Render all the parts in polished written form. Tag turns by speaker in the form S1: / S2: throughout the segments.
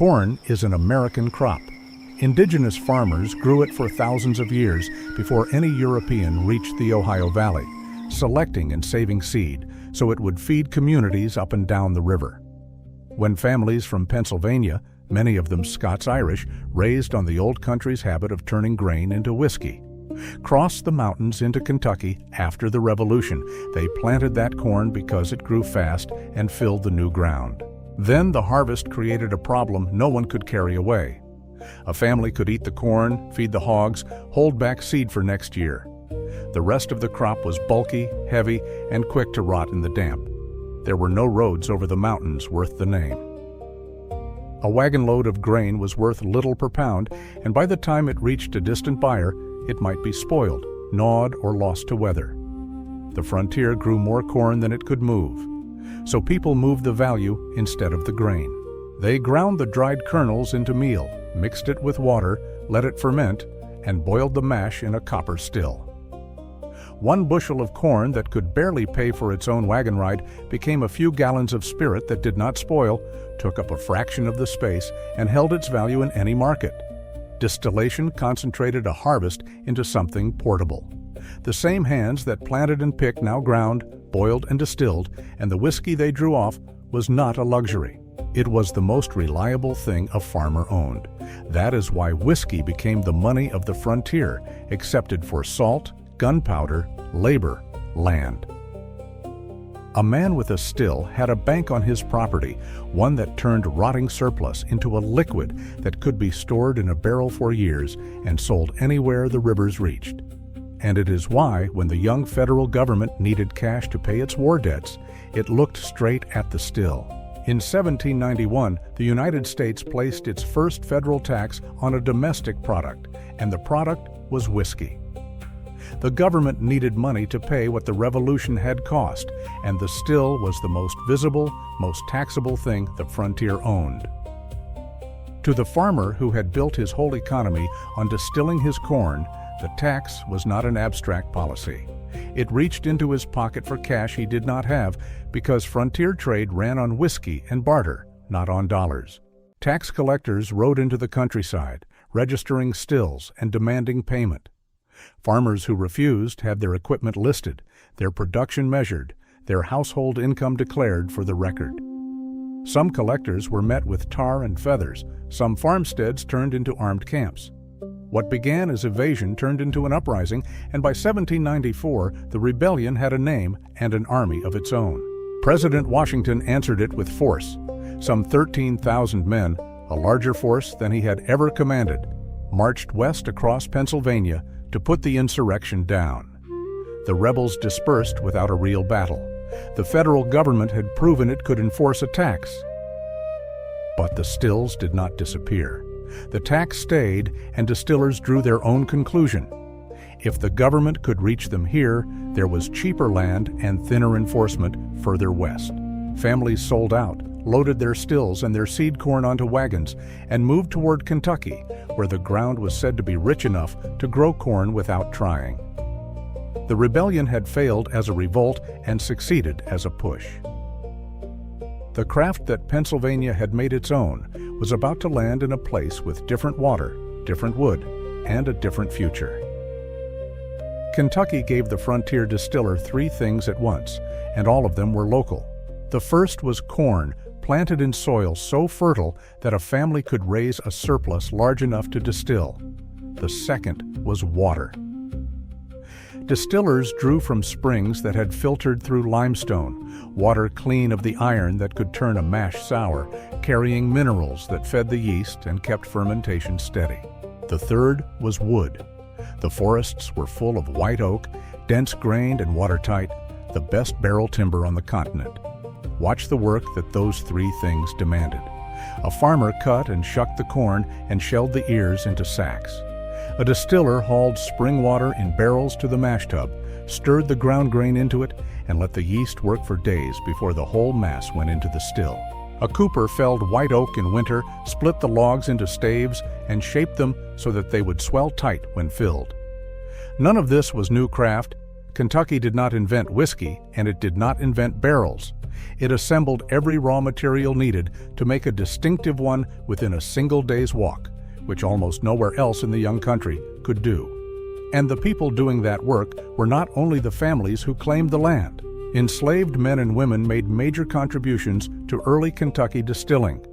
S1: Corn is an American crop. Indigenous farmers grew it for thousands of years before any European reached the Ohio Valley, selecting and saving seed so it would feed communities up and down the river. When families from Pennsylvania, many of them Scots-Irish, raised on the old country's habit of turning grain into whiskey, crossed the mountains into Kentucky after the Revolution, they planted that corn because it grew fast and filled the new ground. Then the harvest created a problem no one could carry away. A family could eat the corn, feed the hogs, hold back seed for next year. The rest of the crop was bulky, heavy, and quick to rot in the damp. There were no roads over the mountains worth the name. A wagon load of grain was worth little per pound, and by the time it reached a distant buyer, it might be spoiled, gnawed, or lost to weather. The frontier grew more corn than it could move, so people moved the value instead of the grain. They ground the dried kernels into meal, mixed it with water, let it ferment, and boiled the mash in a copper still. 1 bushel of corn that could barely pay for its own wagon ride became a few gallons of spirit that did not spoil, took up a fraction of the space, and held its value in any market. Distillation concentrated a harvest into something portable. The same hands that planted and picked now ground, boiled, and distilled, and the whiskey they drew off was not a luxury. It was the most reliable thing a farmer owned. That is why whiskey became the money of the frontier, accepted for salt, gunpowder, labor, land. A man with a still had a bank on his property, one that turned rotting surplus into a liquid that could be stored in a barrel for years and sold anywhere the rivers reached. And it is why, when the young federal government needed cash to pay its war debts, it looked straight at the still. In 1791, the United States placed its first federal tax on a domestic product, and the product was whiskey. The government needed money to pay what the Revolution had cost, and the still was the most visible, most taxable thing the frontier owned. To the farmer who had built his whole economy on distilling his corn, the tax was not an abstract policy. It reached into his pocket for cash he did not have because frontier trade ran on whiskey and barter, not on dollars. Tax collectors rode into the countryside, registering stills and demanding payment. Farmers who refused had their equipment listed, their production measured, their household income declared for the record. Some collectors were met with tar and feathers. Some farmsteads turned into armed camps. What began as evasion turned into an uprising, and by 1794, the rebellion had a name and an army of its own. President Washington answered it with force. Some 13,000 men, a larger force than he had ever commanded, marched west across Pennsylvania to put the insurrection down. The rebels dispersed without a real battle. The federal government had proven it could enforce a tax. But the stills did not disappear. The tax stayed, and distillers drew their own conclusion. If the government could reach them here, there was cheaper land and thinner enforcement further west. Families sold out, loaded their stills and their seed corn onto wagons, and moved toward Kentucky, where the ground was said to be rich enough to grow corn without trying. The rebellion had failed as a revolt and succeeded as a push. The craft that Pennsylvania had made its own was about to land in a place with different water, different wood, and a different future. Kentucky gave the frontier distiller 3 things at once, and all of them were local. The first was corn, planted in soil so fertile that a family could raise a surplus large enough to distill. The second was water. Distillers drew from springs that had filtered through limestone, water clean of the iron that could turn a mash sour, carrying minerals that fed the yeast and kept fermentation steady. The third was wood. The forests were full of white oak, dense-grained and watertight, the best barrel timber on the continent. Watch the work that those 3 things demanded. A farmer cut and shucked the corn and shelled the ears into sacks. A distiller hauled spring water in barrels to the mash tub, stirred the ground grain into it, and let the yeast work for days before the whole mass went into the still. A cooper felled white oak in winter, split the logs into staves, and shaped them so that they would swell tight when filled. None of this was new craft. Kentucky did not invent whiskey, and it did not invent barrels. It assembled every raw material needed to make a distinctive one within a single day's walk, which almost nowhere else in the young country could do. And the people doing that work were not only the families who claimed the land. Enslaved men and women made major contributions to early Kentucky distilling.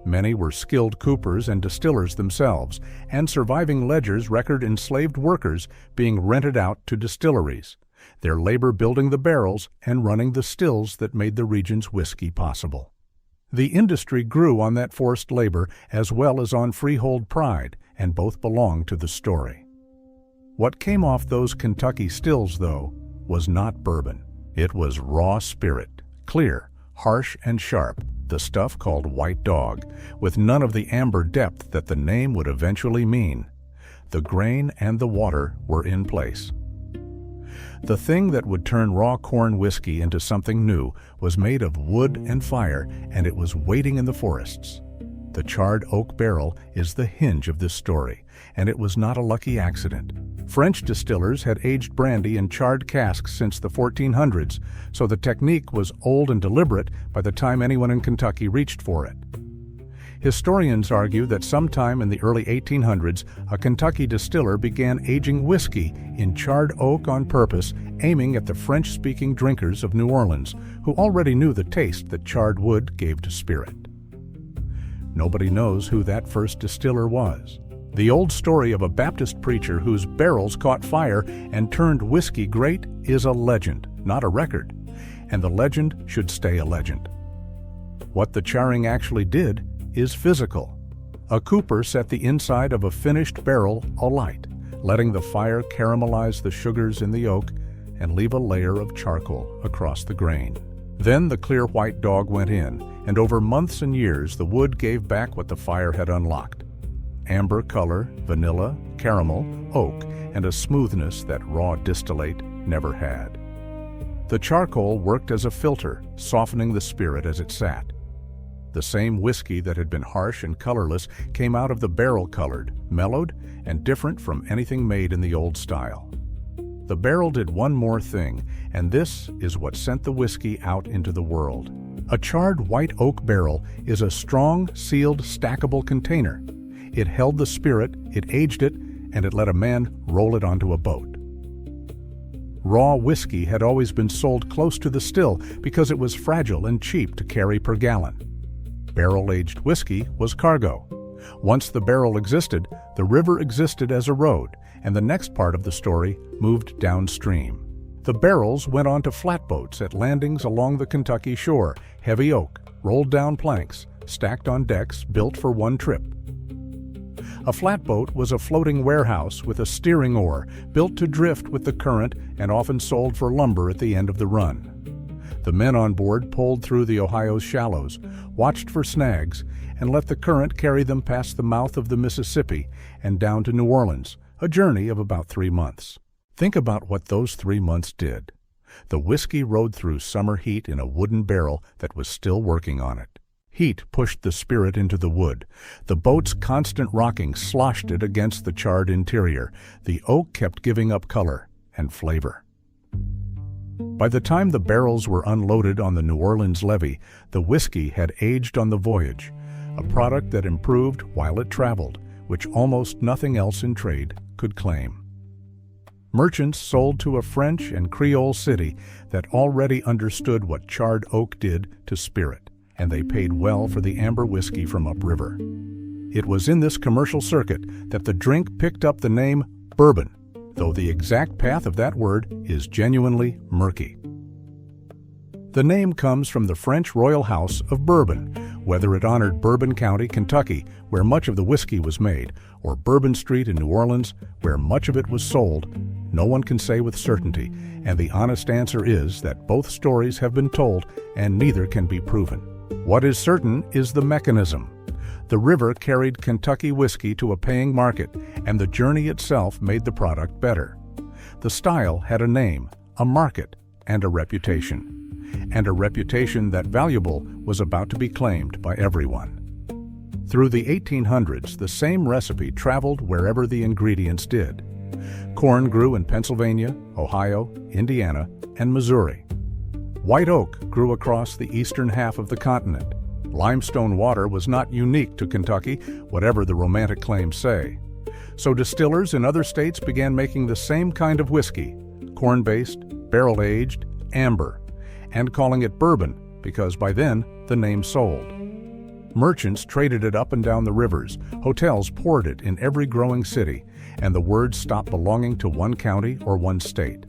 S1: Many were skilled coopers and distillers themselves, and surviving ledgers record enslaved workers being rented out to distilleries, their labor building the barrels and running the stills that made the region's whiskey possible. The industry grew on that forced labor as well as on freehold pride, and both belong to the story. What came off those Kentucky stills, though, was not bourbon. It was raw spirit, clear, harsh and sharp, the stuff called white dog, with none of the amber depth that the name would eventually mean. The grain and the water were in place. The thing that would turn raw corn whiskey into something new was made of wood and fire, and it was waiting in the forests. The charred oak barrel is the hinge of this story, and it was not a lucky accident. French distillers had aged brandy in charred casks since the 1400s, so the technique was old and deliberate by the time anyone in Kentucky reached for it. Historians argue that sometime in the early 1800s, a Kentucky distiller began aging whiskey in charred oak on purpose, aiming at the French-speaking drinkers of New Orleans, who already knew the taste that charred wood gave to spirit. Nobody knows who that first distiller was. The old story of a Baptist preacher whose barrels caught fire and turned whiskey great is a legend, not a record, and the legend should stay a legend. What the charring actually did is physical. A cooper set the inside of a finished barrel alight, letting the fire caramelize the sugars in the oak and leave a layer of charcoal across the grain. Then the clear white dog went in, and over months and years the wood gave back what the fire had unlocked. Amber color, vanilla, caramel, oak, and a smoothness that raw distillate never had. The charcoal worked as a filter, softening the spirit as it sat. The same whiskey that had been harsh and colorless came out of the barrel colored, mellowed, and different from anything made in the old style. The barrel did one more thing, and this is what sent the whiskey out into the world. A charred white oak barrel is a strong, sealed, stackable container. It held the spirit, it aged it, and it let a man roll it onto a boat. Raw whiskey had always been sold close to the still because it was fragile and cheap to carry per gallon. Barrel-aged whiskey was cargo. Once the barrel existed, the river existed as a road, and the next part of the story moved downstream. The barrels went onto flatboats at landings along the Kentucky shore, heavy oak, rolled down planks, stacked on decks built for one trip. A flatboat was a floating warehouse with a steering oar, built to drift with the current and often sold for lumber at the end of the run. The men on board pulled through the Ohio's shallows, watched for snags, and let the current carry them past the mouth of the Mississippi and down to New Orleans, a journey of about 3 months. Think about what those 3 months did. The whiskey rode through summer heat in a wooden barrel that was still working on it. Heat pushed the spirit into the wood. The boat's constant rocking sloshed it against the charred interior. The oak kept giving up color and flavor. By the time the barrels were unloaded on the New Orleans levee, the whiskey had aged on the voyage, a product that improved while it traveled, which almost nothing else in trade could claim. Merchants sold to a French and Creole city that already understood what charred oak did to spirit, and they paid well for the amber whiskey from upriver. It was in this commercial circuit that the drink picked up the name bourbon, though the exact path of that word is genuinely murky. The name comes from the French royal house of Bourbon, whether it honored Bourbon County, Kentucky, where much of the whiskey was made, or Bourbon Street in New Orleans, where much of it was sold. No one can say with certainty, and the honest answer is that both stories have been told and neither can be proven. What is certain is the mechanism. The river carried Kentucky whiskey to a paying market, and the journey itself made the product better. The style had a name, a market, and a reputation. And a reputation that valuable was about to be claimed by everyone. Through the 1800s, the same recipe traveled wherever the ingredients did. Corn grew in Pennsylvania, Ohio, Indiana, and Missouri. White oak grew across the eastern half of the continent. Limestone water was not unique to Kentucky, whatever the romantic claims say. So distillers in other states began making the same kind of whiskey, corn-based, barrel-aged, amber, and calling it bourbon because by then the name sold. Merchants traded it up and down the rivers, hotels poured it in every growing city, and the word stopped belonging to one county or one state.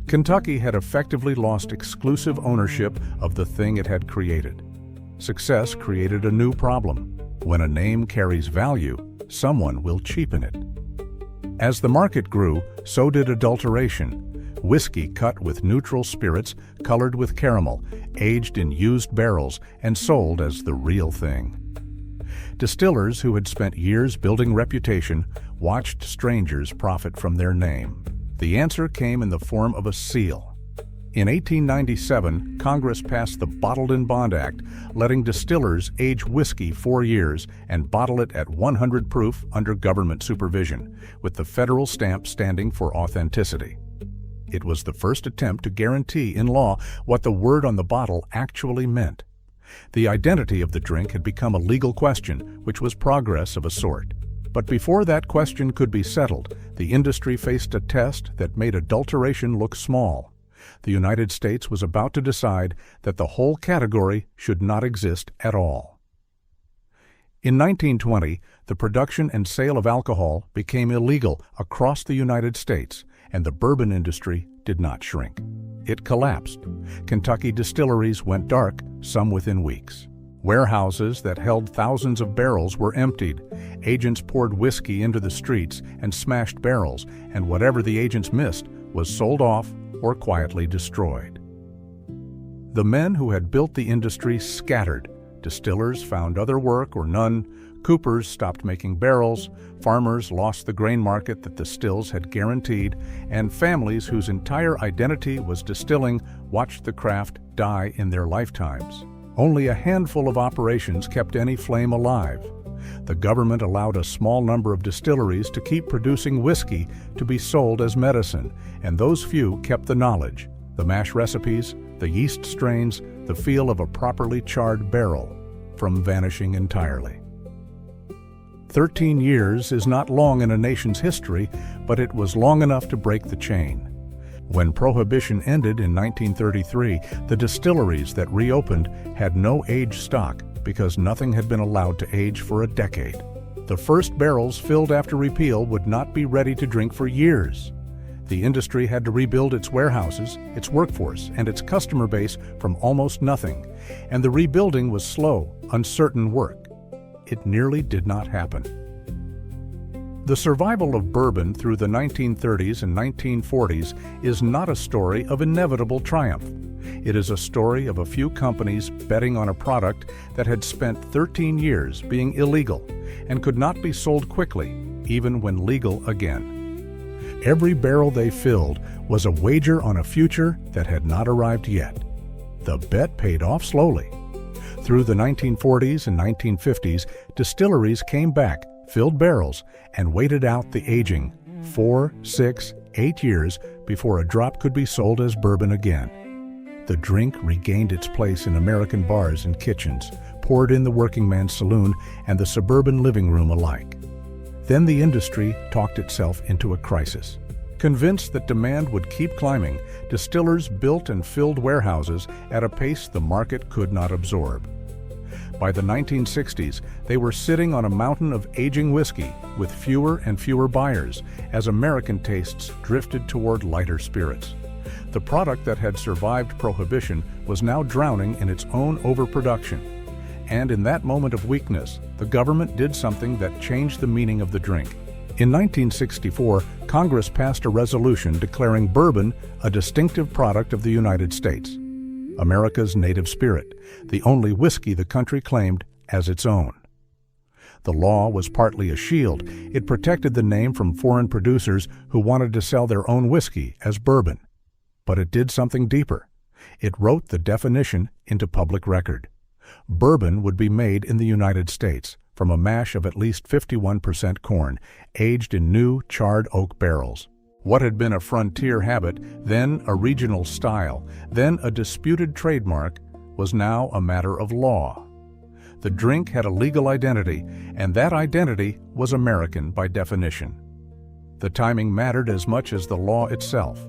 S1: Kentucky had effectively lost exclusive ownership of the thing it had created. Success created a new problem. When a name carries value, someone will cheapen it. As the market grew, so did adulteration. Whiskey cut with neutral spirits, colored with caramel, aged in used barrels, and sold as the real thing. Distillers who had spent years building reputation watched strangers profit from their name. The answer came in the form of a seal. In 1897, Congress passed the Bottled in Bond Act, letting distillers age whiskey 4 years and bottle it at 100 proof under government supervision, with the federal stamp standing for authenticity. It was the first attempt to guarantee in law what the word on the bottle actually meant. The identity of the drink had become a legal question, which was progress of a sort. But before that question could be settled, the industry faced a test that made adulteration look small. The United States was about to decide that the whole category should not exist at all. In 1920, the production and sale of alcohol became illegal across the United States, and the bourbon industry did not shrink. It collapsed. Kentucky distilleries went dark, some within weeks. Warehouses that held thousands of barrels were emptied. Agents poured whiskey into the streets and smashed barrels, and whatever the agents missed was sold off or quietly destroyed. The men who had built the industry scattered. Distillers found other work or none. Coopers stopped making barrels. Farmers lost the grain market that the stills had guaranteed, and families whose entire identity was distilling watched the craft die in their lifetimes. Only a handful of operations kept any flame alive. The government allowed a small number of distilleries to keep producing whiskey to be sold as medicine, and those few kept the knowledge, the mash recipes, the yeast strains, the feel of a properly charred barrel, from vanishing entirely. 13 years is not long in a nation's history, but it was long enough to break the chain. When Prohibition ended in 1933, the distilleries that reopened had no aged stock because nothing had been allowed to age for a decade. The first barrels filled after repeal would not be ready to drink for years. The industry had to rebuild its warehouses, its workforce, and its customer base from almost nothing, and the rebuilding was slow, uncertain work. It nearly did not happen. The survival of bourbon through the 1930s and 1940s is not a story of inevitable triumph. It is a story of a few companies betting on a product that had spent 13 years being illegal and could not be sold quickly, even when legal again. Every barrel they filled was a wager on a future that had not arrived yet. The bet paid off slowly. Through the 1940s and 1950s, distilleries came back, filled barrels, and waited out the aging, 4, 6, 8 years before a drop could be sold as bourbon again. The drink regained its place in American bars and kitchens, poured in the working man's saloon and the suburban living room alike. Then the industry talked itself into a crisis. Convinced that demand would keep climbing, distillers built and filled warehouses at a pace the market could not absorb. By the 1960s, they were sitting on a mountain of aging whiskey with fewer and fewer buyers as American tastes drifted toward lighter spirits. The product that had survived Prohibition was now drowning in its own overproduction. And in that moment of weakness, the government did something that changed the meaning of the drink. In 1964, Congress passed a resolution declaring bourbon a distinctive product of the United States, America's native spirit, the only whiskey the country claimed as its own. The law was partly a shield. It protected the name from foreign producers who wanted to sell their own whiskey as bourbon. But it did something deeper. It wrote the definition into public record. Bourbon would be made in the United States, from a mash of at least 51% corn, aged in new, charred oak barrels. What had been a frontier habit, then a regional style, then a disputed trademark, was now a matter of law. The drink had a legal identity, and that identity was American by definition. The timing mattered as much as the law itself.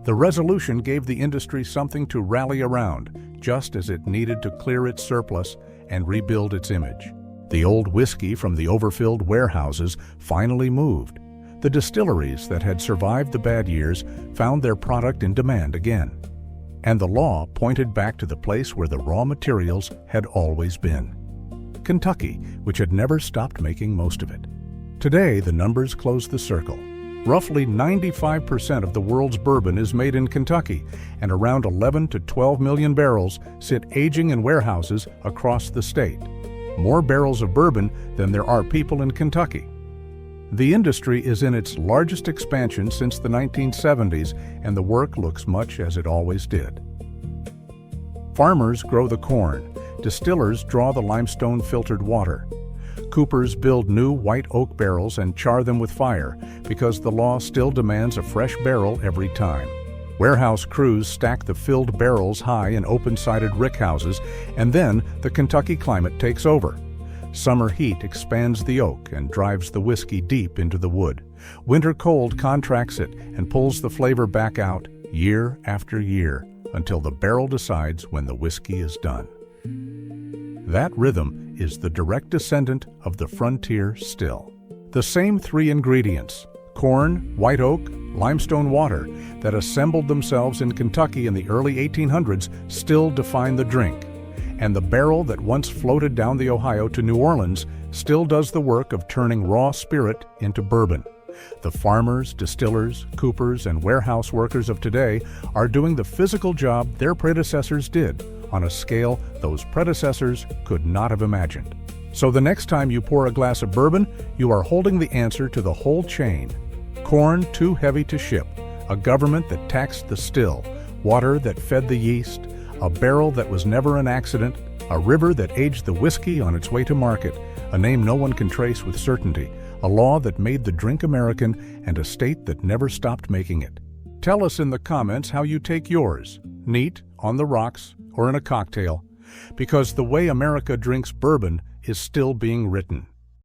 S1: The resolution gave the industry something to rally around, just as it needed to clear its surplus and rebuild its image. The old whiskey from the overfilled warehouses finally moved. The distilleries that had survived the bad years found their product in demand again. And the law pointed back to the place where the raw materials had always been. Kentucky, which had never stopped making most of it. Today, the numbers close the circle. Roughly 95% of the world's bourbon is made in Kentucky, and around 11 to 12 million barrels sit aging in warehouses across the state. More barrels of bourbon than there are people in Kentucky. The industry is in its largest expansion since the 1970s, and the work looks much as it always did. Farmers grow the corn. Distillers draw the limestone filtered water. Coopers build new white oak barrels and char them with fire because the law still demands a fresh barrel every time. Warehouse crews stack the filled barrels high in open-sided rickhouses, and then the Kentucky climate takes over. Summer heat expands the oak and drives the whiskey deep into the wood. Winter cold contracts it and pulls the flavor back out year after year until the barrel decides when the whiskey is done. That rhythm is the direct descendant of the frontier still. The same three ingredients, corn, white oak, limestone water, that assembled themselves in Kentucky in the early 1800s still define the drink. And the barrel that once floated down the Ohio to New Orleans still does the work of turning raw spirit into bourbon. The farmers, distillers, coopers, and warehouse workers of today are doing the physical job their predecessors did on a scale those predecessors could not have imagined. So the next time you pour a glass of bourbon, you are holding the answer to the whole chain. Corn too heavy to ship, a government that taxed the still, water that fed the yeast, a barrel that was never an accident, a river that aged the whiskey on its way to market, a name no one can trace with certainty, a law that made the drink American, and a state that never stopped making it. Tell us in the comments how you take yours, neat, on the rocks, or in a cocktail, because the way America drinks bourbon is still being written.